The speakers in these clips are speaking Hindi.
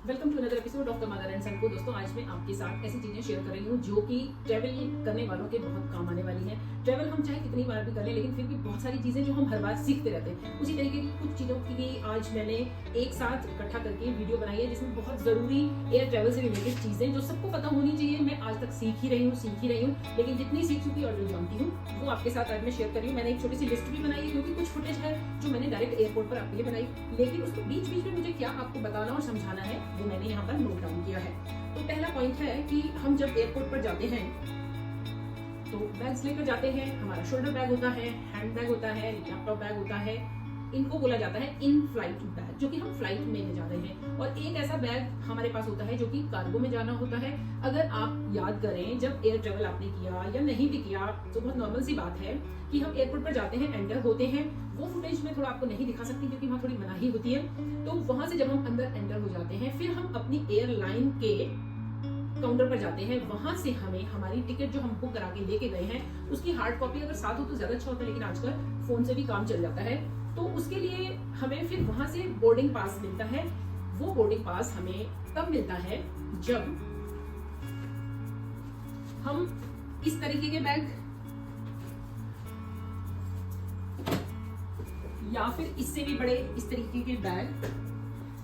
Welcome to another episode of the mother and son को। दोस्तों, आज मैं आपके साथ ऐसी चीजें शेयर कर रही हूँ जो कि ट्रैवल करने वालों के बहुत काम आने वाली हैं। ट्रैवल हम चाहे कितनी बार भी कर लें, लेकिन फिर भी बहुत सारी चीजें जो हम हर बार सीखते रहते हैं। उसी तरीके की कुछ चीजों की आज मैंने एक साथ इकट्ठा करके वीडियो बनाई है, जिसमें बहुत जरूरी एयर ट्रैवल से रिलेटेड चीजें जो सबको पता होनी चाहिए, मैं आज तक सीख ही रही हूँ, लेकिन जितनी सीख चुकी और जो जानती हूँ वो आपके साथ आज मैं शेयर कर रही हूँ। मैंने एक छोटी सी लिस्ट भी बनाई है, क्योंकि कुछ फुटेज है जो मैंने डायरेक्ट एयरपोर्ट पर आपके लिए बनाई, लेकिन उसको बीच बीच में मुझे क्या आपको बताना और समझाना है वो मैंने यहाँ पर नोट डाउन किया है। तो पहला पॉइंट है कि हम जब एयरपोर्ट पर जाते हैं तो बैग्स लेकर जाते हैं। हमारा शोल्डर बैग होता है, हैंड बैग होता है, लैपटॉप बैग होता है। इनको बोला जाता है इन फ्लाइट बैग, जो कि हम फ्लाइट में ले जा रहे हैं। और एक ऐसा बैग हमारे पास होता है जो कि कार्गो में जाना होता है। अगर आप याद करें, जब एयर ट्रैवल आपने किया या नहीं भी किया, तो बहुत नॉर्मल सी बात है कि हम एयरपोर्ट पर जाते हैं, एंटर होते हैं। वो फुटेज में थोड़ा आपको नहीं दिखा सकती क्योंकि वहाँ थोड़ी मनाही होती है। तो वहां से जब हम अंदर एंटर हो जाते हैं, फिर हम अपनी एयरलाइन के काउंटर पर जाते हैं। वहां से हमें हमारी टिकट जो हम बुक करा के लेके गए हैं उसकी हार्ड कॉपी अगर साथ हो तो ज्यादा अच्छा होता है, लेकिन आजकल फोन से भी काम चल जाता है। तो उसके लिए हमें फिर वहां से बोर्डिंग पास मिलता है। वो बोर्डिंग पास हमें तब मिलता है जब हम इस तरीके के बैग या फिर इससे भी बड़े इस तरीके के बैग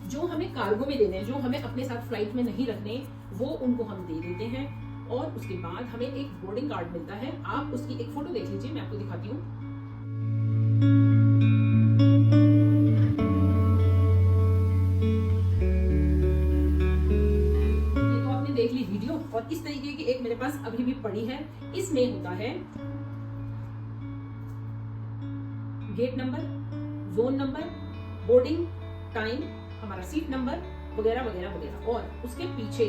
जो हमें कार्गो में देने हैं, जो हमें अपने साथ फ्लाइट में नहीं रखने, वो उनको हम दे देते हैं। और उसके बाद हमें एक बोर्डिंग कार्ड मिलता है। आप उसकी एक फोटो देख लीजिए, मैं आपको दिखाती हूँ। ये तो आपने देख ली वीडियो, और इस तरीके की एक मेरे पास अभी भी पड़ी है। इसमें होता है gate number, zone number, boarding time, हमारा सीट नंबर वगैरह वगैरह वगैरह। और उसके पीछे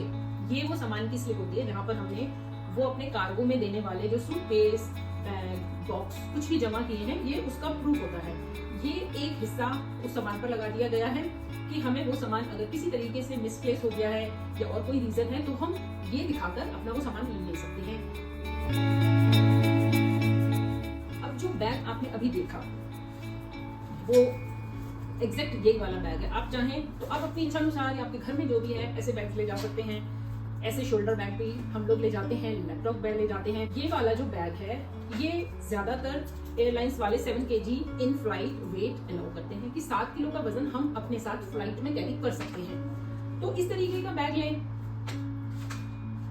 ये वो सामान की स्लिप होती है जहां पर हमने वो अपने कार्गो में देने वाले जो सूटकेस, बैग, बॉक्स कुछ भी जमा किए हैं, ये उसका प्रूफ होता है। ये एक हिस्सा उस सामान पर लगा दिया गया है कि हमें वो सामान अगर किसी तरीके से मिसप्लेस हो गया है या और कोई रीजन है, तो हम ये दिखाकर अपना वो सामान ले सकते हैं। अब जो बैग आपने अभी देखा वो एग्जैक्ट ये वाला बैग है। आप चाहें तो आप अपनी इच्छा अनुसार या आपके घर में जो भी है ऐसे बैग ले जा सकते हैं। ऐसे शोल्डर बैग भी हम लोग ले जाते हैं, लैपटॉप बैग ले जाते हैं। ये वाला जो बैग है, ये ज्यादातर एयरलाइंस वाले 7 kg in flight weight allow करते हैं कि 7 किलो का वजन हम अपने साथ फ्लाइट में कैरी कर सकते हैं। तो इस तरीके का बैग लें।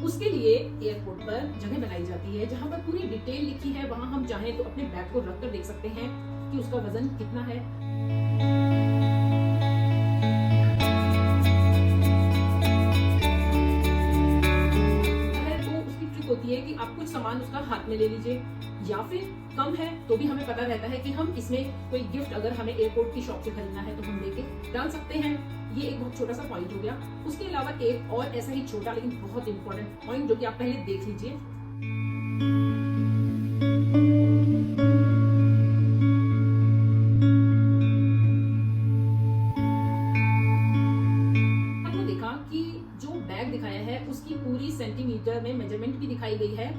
उसके लिए एयरपोर्ट पर जगह बनाई जाती है जहां पर पूरी डिटेल लिखी है। वहां हम चाहें तो अपने बैग को रखकर देख सकते हैं कि उसका वजन कितना है। तो उसकी ट्रिक होती है कि आप कुछ सामान उसका हाथ में ले लीजिए, या फिर कम है तो भी हमें पता रहता है कि हम इसमें कोई गिफ्ट अगर हमें एयरपोर्ट की शॉप से खरीदना है तो हम लेके डाल सकते हैं। ये एक बहुत छोटा सा पॉइंट हो गया। उसके अलावा एक और ऐसा ही छोटा लेकिन बहुत इंपॉर्टेंट पॉइंट जो कि आप पहले देख लीजिए। आपने देखा कि जो बैग दिखाया है उसकी पूरी सेंटीमीटर में मेजरमेंट भी दिखाई गई है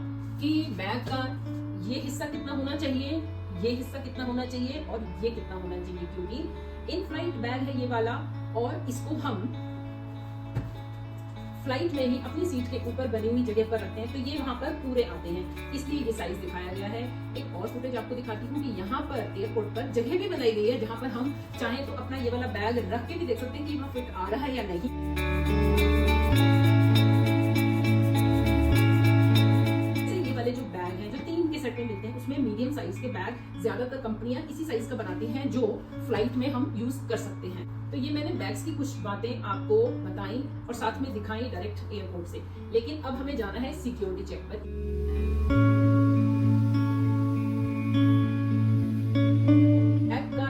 कि बैग का ये हिस्सा कितना होना चाहिए, ये हिस्सा कितना होना चाहिए और ये कितना होना चाहिए, क्योंकि इन फ्लाइट बैग है ये वाला, और इसको हम फ्लाइट में ही अपनी सीट के ऊपर बनी हुई जगह पर रखते हैं, तो ये वहां पर पूरे आते हैं, इसलिए ये साइज दिखाया गया है। एक और फुटेज आपको दिखाती हूँ कि यहाँ पर एयरपोर्ट पर जगह भी बनाई गई है जहां पर हम चाहें तो अपना ये वाला बैग रख के भी देख सकते हैं कि वहाँ फिट आ रहा है या नहीं। ये वाले जो बैग हैं जो 3 के सेट में मिलते हैं, उसमें मीडियम साइज के बैग ज्यादातर कंपनियां इसी साइज का बनाती हैं जो फ्लाइट में हम यूज कर सकते हैं। तो ये मैंने बैग्स की कुछ बातें आपको बताई और साथ में दिखाई डायरेक्ट एयरपोर्ट से। लेकिन अब हमें जाना है सिक्योरिटी चेक पर। बैग का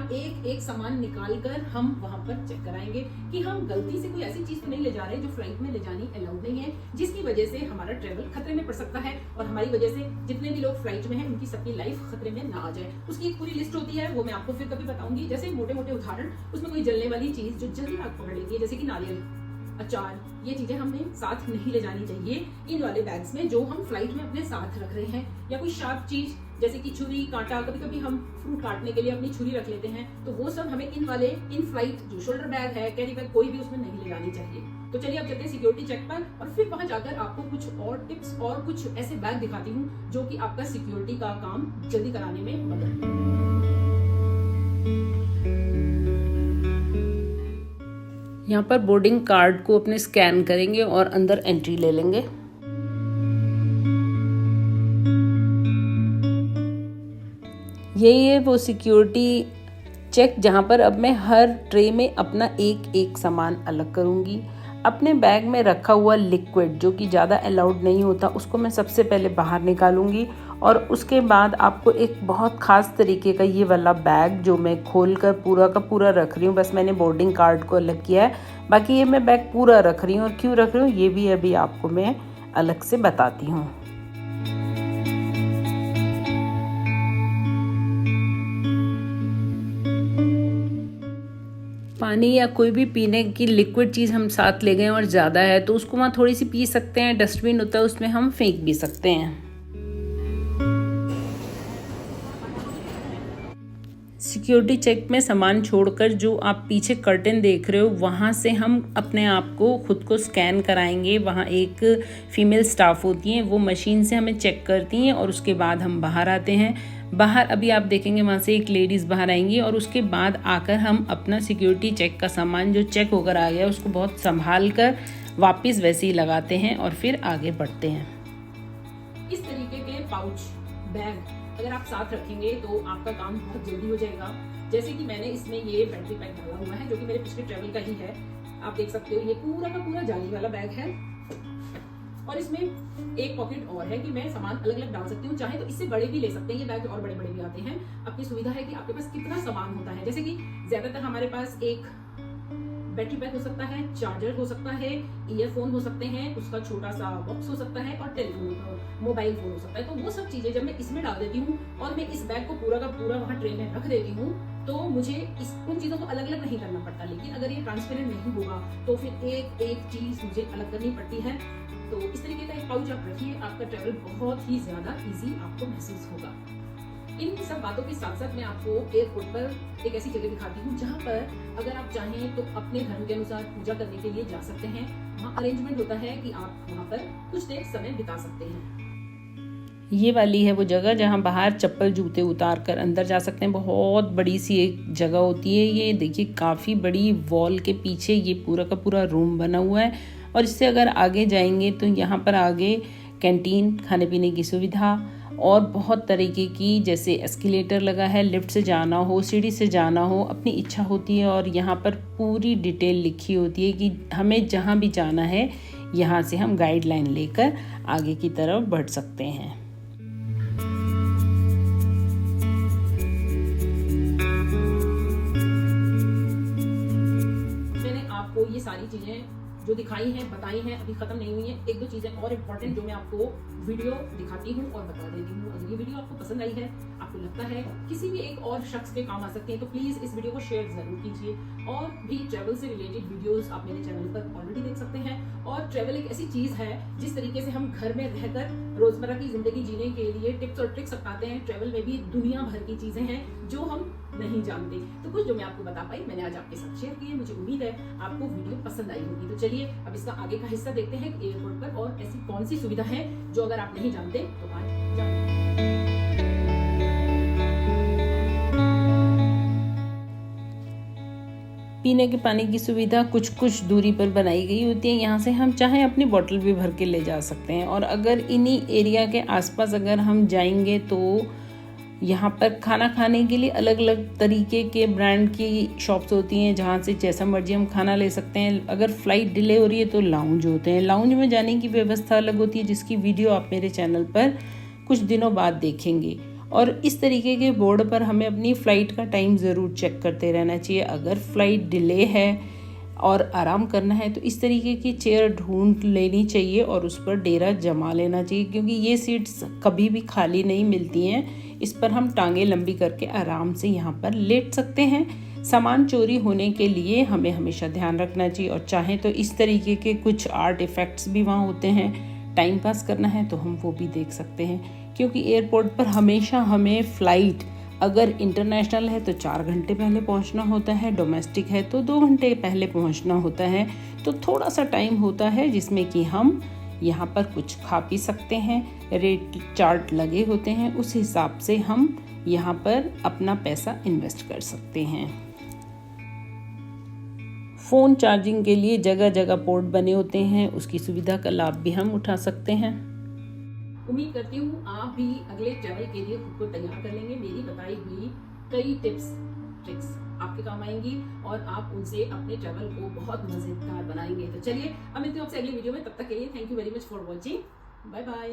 एक सामान निकाल कर हम वहां पर चेक कराएंगे कि हम गलती से कोई ऐसी चीज तो नहीं ले जा रहे जो फ्लाइट में ले जानी अलाउड नहीं है, जिसकी वजह से हमारा ट्रेवल खतरे में पड़ सकता है और हमारी वजह से जितने भी लोग फ्लाइट में हैं उनकी सबकी लाइफ खतरे में ना आ जाए। उसकी एक पूरी लिस्ट होती है, वो मैं आपको फिर कभी बताऊंगी। जैसे मोटे मोटे उदाहरण, उसमें कोई जलने वाली चीज जो जल्दी आग पकड़ लेती है, जैसे कि नारियल, अचार, ये चीजें हमें साथ नहीं ले जानी चाहिए इन वाले बैग्स में जो हम फ्लाइट में अपने साथ रख रहे हैं। या कोई शार्प चीज जैसे कि छुरी कांटा, कभी कभी हम फ्रूट काटने के लिए अपनी छुरी रख लेते हैं, तो वो सब हमें इन फ्लाइट जो शोल्डर बैग है, कैरी बैग, कोई भी उसमें नहीं ले जानी चाहिए। तो चलिए अब चलते हैं सिक्योरिटी चेक पर, और फिर वहां जाकर आपको कुछ और टिप्स और कुछ ऐसे बैग दिखाती हूँ जो कि आपका सिक्योरिटी का काम जल्दी कराने में मदद करेंगे। यहाँ पर बोर्डिंग कार्ड को अपने स्कैन करेंगे और अंदर एंट्री ले लेंगे। यही है वो सिक्योरिटी चेक जहाँ पर अब मैं हर ट्रे में अपना एक एक सामान अलग करूँगी। अपने बैग में रखा हुआ लिक्विड जो कि ज़्यादा अलाउड नहीं होता, उसको मैं सबसे पहले बाहर निकालूंगी, और उसके बाद आपको एक बहुत ख़ास तरीके का ये वाला बैग जो मैं खोल कर पूरा का पूरा रख रही हूँ, बस मैंने बोर्डिंग कार्ड को अलग किया है, बाकी ये मैं बैग पूरा रख रही हूँ। और क्यों रख रही हूँ ये भी अभी आपको मैं अलग से बताती हूँ। पानी या कोई भी पीने की लिक्विड चीज़ हम साथ ले गए और ज़्यादा है तो उसको वहाँ थोड़ी सी पी सकते हैं, डस्टबिन होता है उसमें हम फेंक भी सकते हैं। सिक्योरिटी चेक में सामान छोड़कर जो आप पीछे कर्टेन देख रहे हो वहाँ से हम अपने आप को खुद को स्कैन कराएंगे। वहाँ एक फीमेल स्टाफ होती हैं, वो मशीन से हमें चेक करती हैं और उसके बाद हम बाहर आते हैं। बाहर अभी आप देखेंगे वहाँ से एक लेडीज़ बाहर आएंगी और उसके बाद आकर हम अपना सिक्योरिटी चेक का सामान जो चेक होकर आ गया उसको बहुत संभाल कर वापस वैसे ही लगाते हैं और फिर आगे बढ़ते हैं। इस तरीके के पाउच बैग अगर आप साथ रखेंगे तो आपका काम बहुत जल्दी हो जाएगा। जैसे कि मैंने इसमें ये बैटरी पैक डाला हुआ है जो कि मेरे पिछले ट्रैवल का ही है, आप देख सकते हो। ये पूरा का पूरा जाली वाला बैग है और इसमें एक पॉकेट और है कि मैं सामान अलग अलग डाल सकती हूँ, चाहे तो इससे बड़े भी ले सकते हैं। ये बैग और बड़े बड़े भी आते हैं, अपनी सुविधा है कि आपके पास कितना सामान होता है। जैसे कि ज्यादातर हमारे पास एक बैटरी पैक हो सकता है, चार्जर हो सकता है, ईयरफोन हो सकते हैं, उसका छोटा सा बॉक्स हो सकता है और टेलीफोन मोबाइल फोन हो सकता है। तो वो सब चीजें जब मैं इसमें डाल देती हूँ और मैं इस बैग को पूरा का पूरा वहाँ ट्रे में रख देती हूँ तो मुझे उन चीजों को अलग अलग नहीं करना पड़ता। लेकिन अगर ये ट्रांसपेरेंट नहीं होगा तो फिर एक एक चीज मुझे अलग करनी पड़ती है। तो इस तरीके का एक पाउच आप रखिए, आपका ट्रैवल बहुत ही ज्यादा इजी आपको महसूस होगा। इन सब बातों के साथ साथ मैं आपको एयरपोर्ट पर एक ऐसी जगह दिखाती हूँ जहाँ पर अगर आप चाहें तो अपने धर्म के अनुसार पूजा करने के लिए जा सकते हैं। वहाँ अरेंजमेंट होता है कि आप वहाँ पर कुछ देर समय बिता सकते हैं। ये वाली है वो जगह जहाँ बाहर चप्पल जूते उतार कर अंदर जा सकते हैं। बहुत बड़ी सी एक जगह होती है। ये देखिए काफ़ी बड़ी वॉल के पीछे ये पूरा का पूरा रूम बना हुआ है और इससे अगर आगे जाएंगे तो यहाँ पर आगे कैंटीन, खाने पीने की सुविधा और बहुत तरीके की, जैसे एस्केलेटर लगा है, लिफ्ट से जाना हो, सीढ़ी से जाना हो, अपनी इच्छा होती है। और यहाँ पर पूरी डिटेल लिखी होती है कि हमें जहाँ भी जाना है यहाँ से हम गाइडलाइन लेकर आगे की तरफ बढ़ सकते हैं। मैंने आपको ये सारी चीजें जो दिखाई हैं, बताई हैं, अभी खत्म नहीं हुई है। एक दो चीजें और इम्पोर्टेंट जो मैं आपको वीडियो दिखाती हूँ और बता देती हूँ। अगर ये वीडियो आपको पसंद आई है, आपको लगता है किसी भी एक और शख्स के काम आ सकती है, तो प्लीज इस वीडियो को शेयर जरूर कीजिए। और भी ट्रैवल से रिलेटेड वीडियोस आप मेरे चैनल पर ऑलरेडी देख सकते हैं। और ट्रैवल एक ऐसी चीज है जिस तरीके से हम घर में रहकर रोजमर्रा की जिंदगी जीने के लिए टिप्स और ट्रिक्स अपनाते हैं, ट्रैवल में भी दुनिया भर की चीजें हैं जो हम नहीं जानते। तो कुछ जो मैं आपको बता पाई मैंने आज आपके साथ शेयर किए। मुझे उम्मीद है आपको वीडियो पसंद आई होगी। तो चलिए अब इसका आगे का हिस्सा देखते हैं कि एयरपोर्ट पर और ऐसी कौन सी सुविधा है जो अगर आप नहीं जानते तो आज जानिए। पीने के पानी की सुविधा कुछ कुछ दूरी पर बनाई गई होती है। यहाँ से हम चाहें अपनी बोतल भी भर के ले जा सकते हैं। और अगर इन्हीं एरिया के आसपास अगर हम जाएंगे तो यहाँ पर खाना खाने के लिए अलग अलग तरीके के ब्रांड की शॉप्स होती हैं जहाँ से जैसा मर्जी हम खाना ले सकते हैं। अगर फ्लाइट डिले हो रही है तो लाउंज होते हैं, लाउंज में जाने की व्यवस्था अलग होती है जिसकी वीडियो आप मेरे चैनल पर कुछ दिनों बाद देखेंगे। और इस तरीके के बोर्ड पर हमें अपनी फ़्लाइट का टाइम ज़रूर चेक करते रहना चाहिए। अगर फ़्लाइट डिले है और आराम करना है तो इस तरीके की चेयर ढूंढ लेनी चाहिए और उस पर डेरा जमा लेना चाहिए, क्योंकि ये सीट्स कभी भी खाली नहीं मिलती हैं। इस पर हम टांगे लंबी करके आराम से यहाँ पर लेट सकते हैं। सामान चोरी होने के लिए हमें हमेशा ध्यान रखना चाहिए। और चाहें तो इस तरीके के कुछ आर्ट इफ़ेक्ट्स भी वहाँ होते हैं, टाइम पास करना है तो हम वो भी देख सकते हैं। क्योंकि एयरपोर्ट पर हमेशा हमें फ़्लाइट अगर इंटरनेशनल है तो 4 घंटे पहले पहुंचना होता है, डोमेस्टिक है तो 2 घंटे पहले पहुंचना होता है। तो थोड़ा सा टाइम होता है जिसमें कि हम यहाँ पर कुछ खा पी सकते हैं। रेट चार्ट लगे होते हैं, उस हिसाब से हम यहाँ पर अपना पैसा इन्वेस्ट कर सकते हैं। फ़ोन चार्जिंग के लिए जगह जगह पोर्ट बने होते हैं, उसकी सुविधा का लाभ भी हम उठा सकते हैं। उम्मीद करती हूँ आप भी अगले ट्रैवल के लिए खुद को तैयार कर लेंगे। मेरी बताई हुई कई टिप्स ट्रिक्स आपके काम आएंगी और आप उनसे अपने ट्रैवल को बहुत मजेदार बनाएंगे। तो चलिए अब मिलते हैं आपसे अगली वीडियो में, तब तक के लिए thank you very much for watching. Bye bye.